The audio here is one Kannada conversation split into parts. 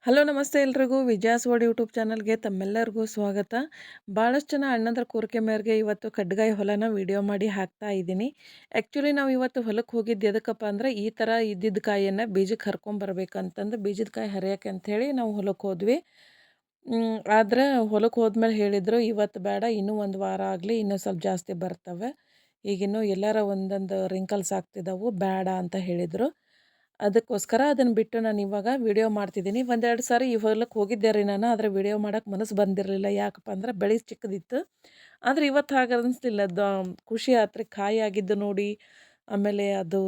ಹಲೋ ನಮಸ್ತೆ ಎಲ್ರಿಗೂ ವಿಜಯಾಸ್ ವರ್ಲ್ಡ್ ಯೂಟ್ಯೂಬ್ ಚಾನಲ್ಗೆ ತಮ್ಮೆಲ್ಲರಿಗೂ ಸ್ವಾಗತ. ಭಾಳಷ್ಟು ಜನ ಅಣ್ಣಂದ್ರ ಕೋರಿಕೆ ಮೇರೆಗೆ ಇವತ್ತು ಕಡ್ಗಾಯಿ ಹೊಲನ ವಿಡಿಯೋ ಮಾಡಿ ಹಾಕ್ತಾ ಇದ್ದೀನಿ. ಆ್ಯಕ್ಚುಲಿ ನಾವು ಇವತ್ತು ಹೊಲಕ್ಕೆ ಹೋಗಿದ್ದು ಎದಕ್ಕಪ್ಪ ಅಂದರೆ ಈ ಥರ ಇದ್ದಿದ್ದ ಕಾಯಿಯನ್ನು ಬೀಜಕ್ಕೆ ಹರ್ಕೊಂಬರ್ಬೇಕಂತಂದು ಬೀಜದ ಕಾಯಿ ಹರಿಯೋಕೆ ಅಂಥೇಳಿ ನಾವು ಹೊಲಕ್ಕೆ ಹೋದ್ವಿ. ಆದ್ರೆ ಹೊಲಕ್ಕೆ ಹೋದ್ಮೇಲೆ ಹೇಳಿದರು ಇವತ್ತು ಬೇಡ, ಇನ್ನೂ ಒಂದು ವಾರ ಆಗಲಿ, ಇನ್ನೂ ಸ್ವಲ್ಪ ಜಾಸ್ತಿ ಬರ್ತವೆ, ಈಗಿನ್ನೂ ಎಲ್ಲರ ಒಂದೊಂದು ರಿಂಕಲ್ಸ್ ಆಗ್ತಿದ್ದಾವೆ, ಬೇಡ ಅಂತ ಹೇಳಿದರು. ಅದಕ್ಕೋಸ್ಕರ ಅದನ್ನು ಬಿಟ್ಟು ನಾನು ಇವಾಗ ವಿಡಿಯೋ ಮಾಡ್ತಿದ್ದೀನಿ. ಒಂದೆರಡು ಸಾರಿ ಈ ಹೊಲಕ್ಕೆ ಹೋಗಿದ್ದೆ ರೀ ನಾನು. ಆದರೆ ವಿಡಿಯೋ ಮಾಡೋಕ್ಕೆ ಮನಸ್ಸು ಬಂದಿರಲಿಲ್ಲ. ಯಾಕಪ್ಪ ಅಂದ್ರೆ ಬೆಳೆ ಚಿಕ್ಕದಿತ್ತು. ಆದರೆ ಇವತ್ತು ಹಾಗೆ ಅನಿಸ್ಲಿಲ್ಲ. ಖುಷಿ ಆಯ್ತು ರೀ ಕಾಯಿ ಆಗಿದ್ದು ನೋಡಿ. ಆಮೇಲೆ ಅದು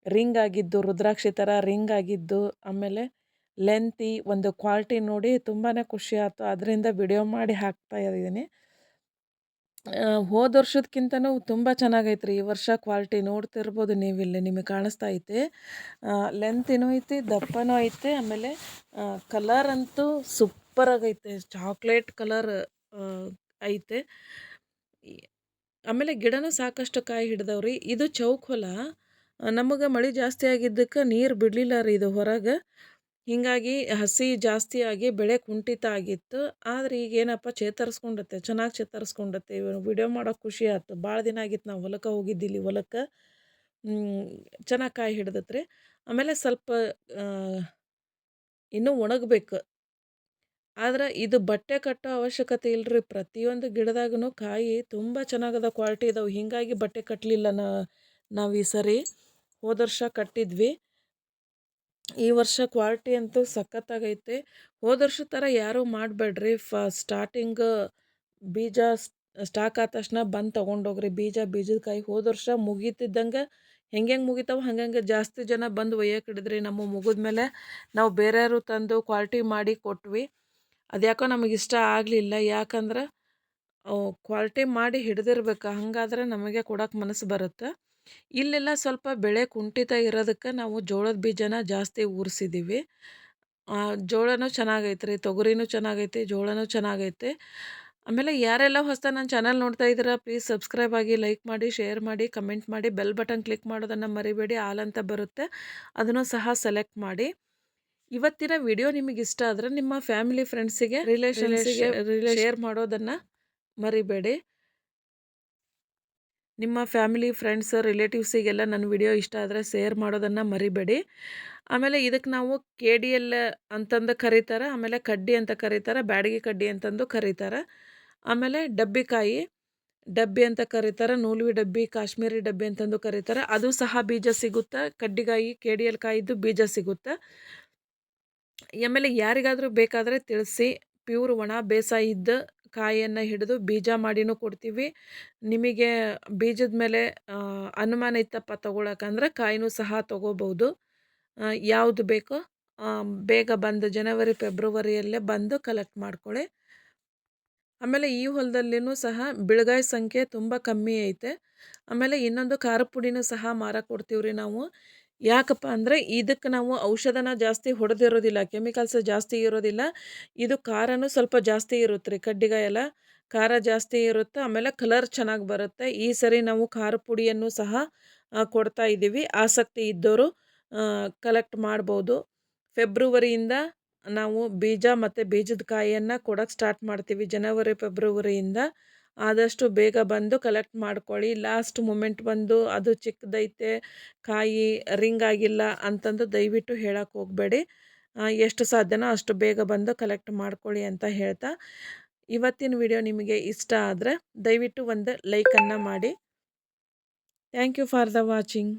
ರಿಂಗ್ ಆಗಿದ್ದು, ರುದ್ರಾಕ್ಷಿ ಥರ ರಿಂಗ್ ಆಗಿದ್ದು, ಆಮೇಲೆ ಲೆಂತಿ ಒಂದು ಕ್ವಾಲಿಟಿ ನೋಡಿ ತುಂಬಾ ಖುಷಿ ಆಯ್ತು. ಅದರಿಂದ ವಿಡಿಯೋ ಮಾಡಿ ಹಾಕ್ತಾ ಇದ್ದೀನಿ. ಹೋದ ವರ್ಷದ್ಕಿಂತನೂ ತುಂಬ ಚೆನ್ನಾಗೈತೆ ರೀ ಈ ವರ್ಷ. ಕ್ವಾಲಿಟಿ ನೋಡ್ತಿರ್ಬೋದು ನೀವಿಲ್ಲಿ, ನಿಮಗೆ ಕಾಣಿಸ್ತಾ ಐತೆ. ಲೆಂತಿನೂ ಐತಿ, ದಪ್ಪನೂ ಐತೆ. ಆಮೇಲೆ ಕಲರ್ ಅಂತೂ ಸೂಪರಾಗೈತೆ, ಚಾಕ್ಲೇಟ್ ಕಲರ್ ಐತೆ. ಆಮೇಲೆ ಗಿಡನೂ ಸಾಕಷ್ಟು ಕಾಯಿ ಹಿಡ್ದವ್ರಿ. ಇದು ಚೌಕ್ ಹೊಲ. ನಮಗೆ ಮಳೆ ಜಾಸ್ತಿ ಆಗಿದ್ದಕ್ಕೆ ನೀರು ಬಿಡಲಿಲ್ಲ ರೀ ಇದು ಹೊರಗೆ. ಹೀಗಾಗಿ ಹಸಿ ಜಾಸ್ತಿ ಆಗಿ ಬೆಳೆ ಕುಂಠಿತ ಆಗಿತ್ತು. ಆದರೆ ಈಗ ಏನಪ್ಪ ಚೇತರಿಸ್ಕೊಂಡತ್ತೆ, ಚೆನ್ನಾಗಿ ಚೇತರಿಸ್ಕೊಂಡತ್ತೆ. ವಿಡಿಯೋ ಮಾಡೋಕೆ ಖುಷಿ ಆಯ್ತು. ಭಾಳ ದಿನ ಆಗಿತ್ತು ನಾವು ಹೊಲಕ್ಕೆ ಹೋಗಿದ್ದಿಲ್ಲಿ ಹೊಲಕ್ಕೆ. ಚೆನ್ನಾಗಿ ಕಾಯಿ ಹಿಡ್ದತ್ರಿ. ಆಮೇಲೆ ಸ್ವಲ್ಪ ಇನ್ನೂ ಒಣಗಬೇಕು. ಆದ್ರೆ ಇದು ಬಟ್ಟೆ ಕಟ್ಟೋ ಅವಶ್ಯಕತೆ ಇಲ್ಲರಿ. ಪ್ರತಿಯೊಂದು ಗಿಡದಾಗೂ ಕಾಯಿ ತುಂಬ ಚೆನ್ನಾಗದ, ಕ್ವಾಲಿಟಿ ಇದಾವೆ. ಹೀಗಾಗಿ ಬಟ್ಟೆ ಕಟ್ಟಲಿಲ್ಲ ನಾವು ಈ ಸರಿ. ಹೋದ ವರ್ಷ ಕಟ್ಟಿದ್ವಿ. ಈ ವರ್ಷ ಕ್ವಾಲಿಟಿ ಅಂತೂ ಸಖತ್ತಾಗೈತೆ. ಹೋದ ವರ್ಷದ ಥರ ಯಾರೂ ಮಾಡಬೇಡ್ರಿ. ಸ್ಟಾರ್ಟಿಂಗ್ ಬೀಜ ಸ್ಟಾಕ್ ಆದ ತಕ್ಷಣ ಬಂದು ತೊಗೊಂಡೋಗ್ರಿ ಬೀಜದ ಕಾಯಿ. ಹೋದ ವರ್ಷ ಮುಗೀತಿದ್ದಂಗೆ ಹೆಂಗೆ ಮುಗಿತಾವೆ ಹಂಗಂಗೆ ಜಾಸ್ತಿ ಜನ ಬಂದು ಒಯ್ಯಕ್ಕೆ ಹಿಡಿದ್ರಿ. ನಮ್ಮ ಮುಗಿದ್ಮೇಲೆ ನಾವು ಬೇರೆಯವರು ತಂದು ಕ್ವಾಲಿಟಿ ಮಾಡಿ ಕೊಟ್ವಿ. ಅದ್ಯಾಕೋ ನಮಗೆ ಇಷ್ಟ ಆಗಲಿಲ್ಲ. ಯಾಕಂದ್ರೆ ಕ್ವಾಲಿಟಿ ಮಾಡಿ ಹಿಡ್ದಿರ್ಬೇಕು, ಹಾಗಾದ್ರೆ ನಮಗೆ ಕೊಡೋಕೆ ಮನಸ್ಸು ಬರುತ್ತೆ. ಇಲ್ಲೆಲ್ಲ ಸ್ವಲ್ಪ ಬೆಳೆ ಕುಂಠಿತ ಇರೋದಕ್ಕೆ ನಾವು ಜೋಳದ ಬೀಜನ ಜಾಸ್ತಿ ಊರಿಸಿದ್ದೀವಿ. ಜೋಳನೂ ಚೆನ್ನಾಗೈತೆ ರೀ, ತೊಗರಿನೂ ಚೆನ್ನಾಗೈತೆ, ಜೋಳನೂ ಚೆನ್ನಾಗೈತೆ. ಆಮೇಲೆ ಯಾರೆಲ್ಲ ಹೊಸ್ದಾಗಿ ನನ್ನ ಚಾನಲ್ ನೋಡ್ತಾ ಇದ್ದೀರಾ ಪ್ಲೀಸ್ ಸಬ್ಸ್ಕ್ರೈಬ್ ಆಗಿ, ಲೈಕ್ ಮಾಡಿ, ಶೇರ್ ಮಾಡಿ, ಕಮೆಂಟ್ ಮಾಡಿ, ಬೆಲ್ ಬಟನ್ ಕ್ಲಿಕ್ ಮಾಡೋದನ್ನು ಮರಿಬೇಡಿ. ಆಲ್ ಅಂತ ಬರುತ್ತೆ, ಅದನ್ನು ಸಹ ಸೆಲೆಕ್ಟ್ ಮಾಡಿ. ಇವತ್ತಿನ ವಿಡಿಯೋ ನಿಮಗೆ ಇಷ್ಟ ಆದರೆ ನಿಮ್ಮ ಫ್ಯಾಮಿಲಿ ಫ್ರೆಂಡ್ಸಿಗೆ ರಿಲೇಷನ್ಸಿಗೆ ಶೇರ್ ಮಾಡೋದನ್ನು ಮರಿಬೇಡಿ. ನಿಮ್ಮ ಫ್ಯಾಮಿಲಿ ಫ್ರೆಂಡ್ಸ್ ರಿಲೇಟಿವ್ಸಿಗೆಲ್ಲ ನನ್ನ ವಿಡಿಯೋ ಇಷ್ಟ ಆದರೆ ಶೇರ್ ಮಾಡೋದನ್ನು ಮರಿಬೇಡಿ. ಆಮೇಲೆ ಇದಕ್ಕೆ ನಾವು KDL ಅಂತಂದು ಕರೀತಾರೆ, ಆಮೇಲೆ ಕಡ್ಡಿ ಅಂತ ಕರೀತಾರೆ, ಬ್ಯಾಡಗಿ ಕಡ್ಡಿ ಅಂತಂದು ಕರೀತಾರೆ. ಆಮೇಲೆ ಡಬ್ಬಿ ಅಂತ ಕರೀತಾರೆ, ನೂಲುವಿ ಡಬ್ಬಿ, ಕಾಶ್ಮೀರಿ ಡಬ್ಬಿ ಅಂತಂದು ಕರೀತಾರೆ. ಅದು ಸಹ ಬೀಜ ಸಿಗುತ್ತೆ. ಕಡ್ಡಿಕಾಯಿ KDL ಕಾಯಿದ್ದು ಬೀಜ ಸಿಗುತ್ತೆ. ಆಮೇಲೆ ಯಾರಿಗಾದರೂ ಬೇಕಾದರೆ ತಿಳಿಸಿ. ಪ್ಯೂರ್ ಒಣ ಬೇಸಾಯಿದ್ದ ಕಾಯಿಯನ್ನು ಹಿಡಿದು ಬೀಜ ಮಾಡಿನೂ ಕೊಡ್ತೀವಿ. ನಿಮಗೆ ಬೀಜದ ಮೇಲೆ ಅನುಮಾನ ಇತ್ತಪ್ಪ ತೊಗೊಳಕಂದ್ರೆ ಕಾಯಿನೂ ಸಹ ತೊಗೋಬೋದು. ಯಾವುದು ಬೇಕೋ ಬೇಗ ಬಂದು ಜನವರಿ ಫೆಬ್ರವರಿಯಲ್ಲೇ ಬಂದು ಕಲೆಕ್ಟ್ ಮಾಡ್ಕೊಳ್ಳಿ. ಆಮೇಲೆ ಈ ಹೊಲದಲ್ಲಿನೂ ಸಹ ಬಿಳ್ಗಾಯಿ ಸಂಖ್ಯೆ ತುಂಬ ಕಮ್ಮಿ ಐತೆ. ಆಮೇಲೆ ಇನ್ನೊಂದು ಖಾರ ಪುಡಿನೂ ಸಹ ಮಾರಕ್ಕೆ ಕೊಡ್ತೀವ್ರಿ ನಾವು. ಯಾಕಪ್ಪ ಅಂದರೆ ಇದಕ್ಕೆ ನಾವು ಔಷಧನ ಜಾಸ್ತಿ ಹೊಡೆದಿರೋದಿಲ್ಲ, ಕೆಮಿಕಲ್ಸ್ ಜಾಸ್ತಿ ಇರೋದಿಲ್ಲ. ಇದು ಖಾರನೂ ಸ್ವಲ್ಪ ಜಾಸ್ತಿ ಇರುತ್ತೆ ರೀ. ಕಡ್ಡಿಗಾಯೆಲ್ಲ ಖಾರ ಜಾಸ್ತಿ ಇರುತ್ತೆ. ಆಮೇಲೆ ಕಲರ್ ಚೆನ್ನಾಗಿ ಬರುತ್ತೆ. ಈ ಸರಿ ನಾವು ಖಾರ ಪುಡಿಯನ್ನು ಸಹ ಕೊಡ್ತಾ ಇದ್ದೀವಿ. ಆಸಕ್ತಿ ಇದ್ದವರು ಕಲೆಕ್ಟ್ ಮಾಡ್ಬೋದು. ಫೆಬ್ರವರಿಯಿಂದ ನಾವು ಬೀಜ ಮತ್ತು ಬೀಜದ ಕಾಯಿಯನ್ನು ಕೊಡೋಕ್ಕೆ ಸ್ಟಾರ್ಟ್ ಮಾಡ್ತೀವಿ. ಜನವರಿ ಫೆಬ್ರವರಿಯಿಂದ ಆದಷ್ಟು ಬೇಗ ಬಂದು ಕಲೆಕ್ಟ್ ಮಾಡ್ಕೊಳ್ಳಿ. ಲಾಸ್ಟ್ ಮೂಮೆಂಟ್ ಬಂದು ಅದು ಚಿಕ್ಕದೈತೆ, ಕಾಯಿ ರಿಂಗ್ ಆಗಿಲ್ಲ ಅಂತಂದು ದಯವಿಟ್ಟು ಹೇಳಕ್ಕೆ ಹೋಗಬೇಡಿ. ಎಷ್ಟು ಸಾಧ್ಯನೋ ಅಷ್ಟು ಬೇಗ ಬಂದು ಕಲೆಕ್ಟ್ ಮಾಡ್ಕೊಳ್ಳಿ ಅಂತ ಹೇಳ್ತಾ, ಇವತ್ತಿನ ವಿಡಿಯೋ ನಿಮಗೆ ಇಷ್ಟ ಆದರೆ ದಯವಿಟ್ಟು ಒಂದು ಲೈಕನ್ನು ಮಾಡಿ. Thank you for the watching.